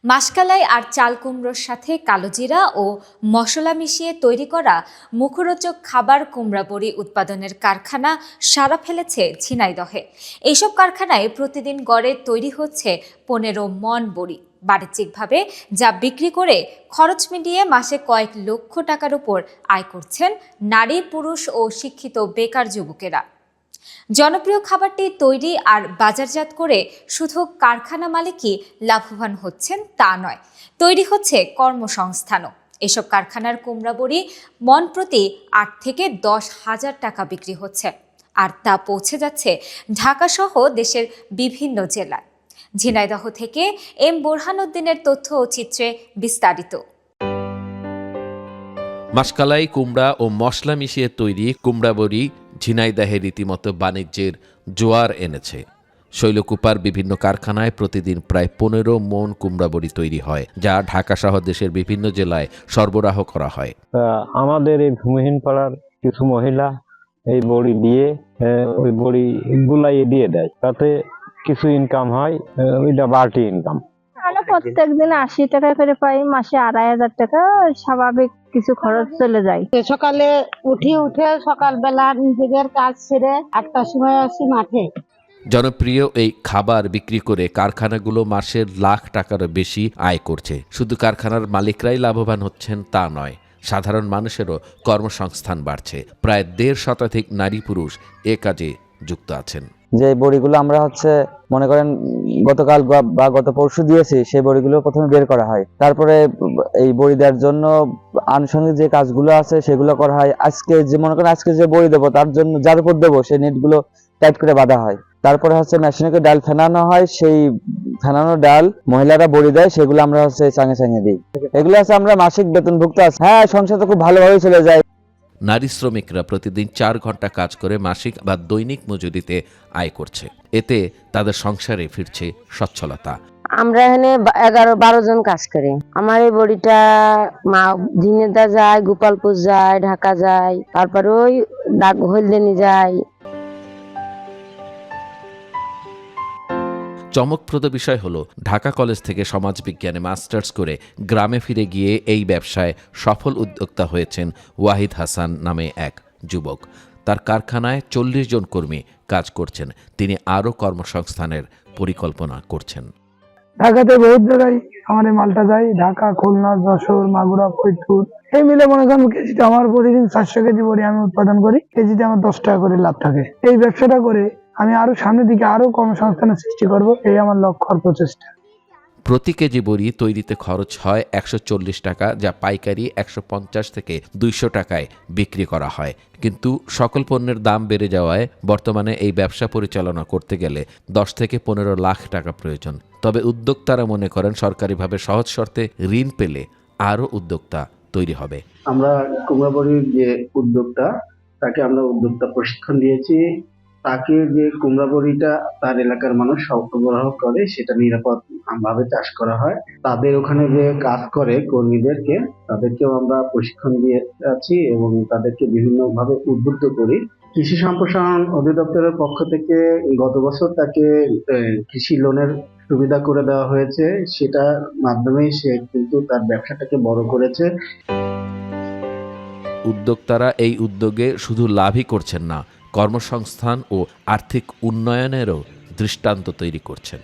মাসকালাই আর চাল কুমড়োর সাথে কালোজিরা ও মশলা মিশিয়ে তৈরি করা মুখরোচক খাবার কুমড়া বড়ি উৎপাদনের কারখানা সাড়া ফেলেছে ঝিনাইদহে। এইসব কারখানায় প্রতিদিন গড়ে তৈরি হচ্ছে 15 মণ বড়ি বাণিজ্যিকভাবে, যা বিক্রি করে খরচ মিটিয়ে মাসে কয়েক লক্ষ টাকার উপর আয় করছেন নারী, পুরুষ ও শিক্ষিত বেকার যুবকেরা। জনপ্রিয় খাবারটি তৈরি আর বাজারজাত করে শুধু কারখানা মালিকই লাভবান হচ্ছেন তা নয়, তৈরি হচ্ছে কর্মসংস্থানও। এসব কারখানার কুমড়া বড়ি মণ প্রতি 8 থেকে 10 হাজার টাকা বিক্রি হচ্ছে, আর তা পৌঁছে যাচ্ছে ঢাকা সহ দেশের বিভিন্ন জেলায়। ঝিনাইদহ থেকে এম বোরহানউদ্দিনের তথ্য ও চিত্রে বিস্তারিত। মাসকালাই, কুমড়া ও মশলা মিশিয়ে তৈরি কুমড়া বড়ি ঝিনাইদহে রীতিমতো বাণিজ্যের জোয়ার এনেছে। শৈলকুপার বিভিন্ন কারখানায় প্রতিদিন প্রায় 15 মণ কুমড়া বড়ি তৈরি হয়, যা ঢাকা সহ দেশের বিভিন্ন জেলায় সরবরাহ করা হয়। আমাদের এই ভূমিহীন পাড়ার কিছু মহিলা এই বড়ি দিয়ে ওই বড়ি গুলাইয়ে দিয়ে দেয়, তাতে কিছু ইনকাম হয়, ওইটা বাড়তি ইনকাম। আমরা প্রত্যেকদিন 80 টাকা করে পাই, মাসে 2500 টাকা স্বাভাবিক কিছু খরচ চলে যায়। সকালে উঠে সকালবেলা নিজেদের কাজ সেরে 8টার সময় আসি মাঠে। জনপ্রিয় এই খাবার বিক্রি করে কারখানাগুলো মাসের লাখ টাকারও বেশি আয় করছে। শুধু কারখানার মালিকরাই লাভবান হচ্ছেন তা নয়, সাধারণ মানুষেরও কর্মসংস্থান বাড়ছে। প্রায় 1.5 শতাধিক নারী পুরুষ এ কাজে যুক্ত আছেন। যে বড়িগুলো আমরা মনে করেন গতকাল বা গত পরশু দিয়েছি, সেই বড়িগুলো প্রথমে বের করা হয়, তারপরে এই বড়ি দেওয়ার জন্য আনুষঙ্গিক যে কাজগুলো আছে সেগুলো করা হয়। আজকে যে মনে করেন আজকে যে বড়ি দেবো তার জন্য যার উপর দেবো সেই নেটগুলো টাইট করে বাঁধা হয়, তারপরে মেশিনে ডাল ফেনানো হয়, সেই ফেনানো ডাল মহিলারা বড়ি দেয়, সেগুলো আমরা চাঙে দিই। এগুলো আমরা মাসিক বেতনভুক্ত আছে। হ্যাঁ, সংসার তো খুব ভালোভাবে চলে যায়। নারী শ্রমিকরা প্রতিদিন 4 ঘন্টা কাজ করে মাসিক বা দৈনিক মজুরিতে আয় করছে। এতে তাদের সংসারে ফিরছে সচ্ছলতা। আমরা এখানে 11-12 জন কাজ করি। আমার এই বড়িটা ঝিনেদা যায়, গোপালপুর যায়, ঢাকা যায়, তারপরে ওই হলদেনি যায়। চমকপ্রদ বিষয় হলো, ঢাকা কলেজ থেকে সমাজবিজ্ঞানে মাস্টার্স করে গ্রামে ফিরে গিয়ে এই ব্যবসায় সফল উদ্যোক্তা হয়েছেন ওয়াহিদ হাসান নামে এক যুবক। তার কারখানায় 40 জন কর্মী কাজ করছেন। তিনি আরও কর্মসংস্থানের পরিকল্পনা করছেন। ঢাকাতে বহুত জায়গায় আমার এই মালটা যায়, ঢাকা, খুলনা, যশোর, মাগুরা, ফরিদপুর, এই মিলে মনে করেন কেজিতে আমার প্রতিদিন 400 কেজি বড়ি আমি উৎপাদন করি। কেজিতে আমার 10 টাকা করে লাভ থাকে। এই ব্যবসাটা করে আমি আরো সামনের দিকে আরো কর্মসংস্থানের সৃষ্টি করব, এই আমার লক্ষ্য আর প্রচেষ্টা। প্রতি কেজি বড়ি তৈরিতে খরচ হয় 140 টাকা, যা পাইকারি 150 থেকে 200 টাকায় বিক্রি করা হয়। কিন্তু সকল পণ্যের দাম বেড়ে যাওয়ায় বর্তমানে এই ব্যবসা পরিচালনা করতে গেলে 10 থেকে 15 লাখ টাকা প্রয়োজন। তবে উদ্যোক্তারা মনে করেন সরকারিভাবে সহজ শর্তে ঋণ পেলে আরও উদ্যোক্তা তৈরি হবে। আমরা কুমড়া বড়ির যে উদ্যোক্তা, তাকে আমরা উদ্যোক্তা প্রশিক্ষণ দিয়েছি। তাকে যে কুমড়া বড়িটা তার এলাকার মানুষ সরবরাহ করে, সেটা নিরাপদ ভাবে চাষ করা হয়। তাদের ওখানে যে কাজ করে কর্মীদেরকে, তাদেরকেও আমরা প্রশিক্ষণ দিয়ে আছি এবং তাদেরকে বিভিন্ন ভাবে উদ্বুদ্ধ করি। কৃষি সম্প্রসারণ অধিদপ্তরের পক্ষ থেকে গত বছর তাকে কৃষি লোনের সুবিধা করে দেওয়া হয়েছে। সেটার মাধ্যমেই সে কিন্তু তার ব্যবসাটাকে বড় করেছে। উদ্যোক্তারা এই উদ্যোগে শুধু লাভই করছেন না, কর্মসংস্থান ও আর্থিক উন্নয়নেরও দৃষ্টান্ত তৈরি করছেন।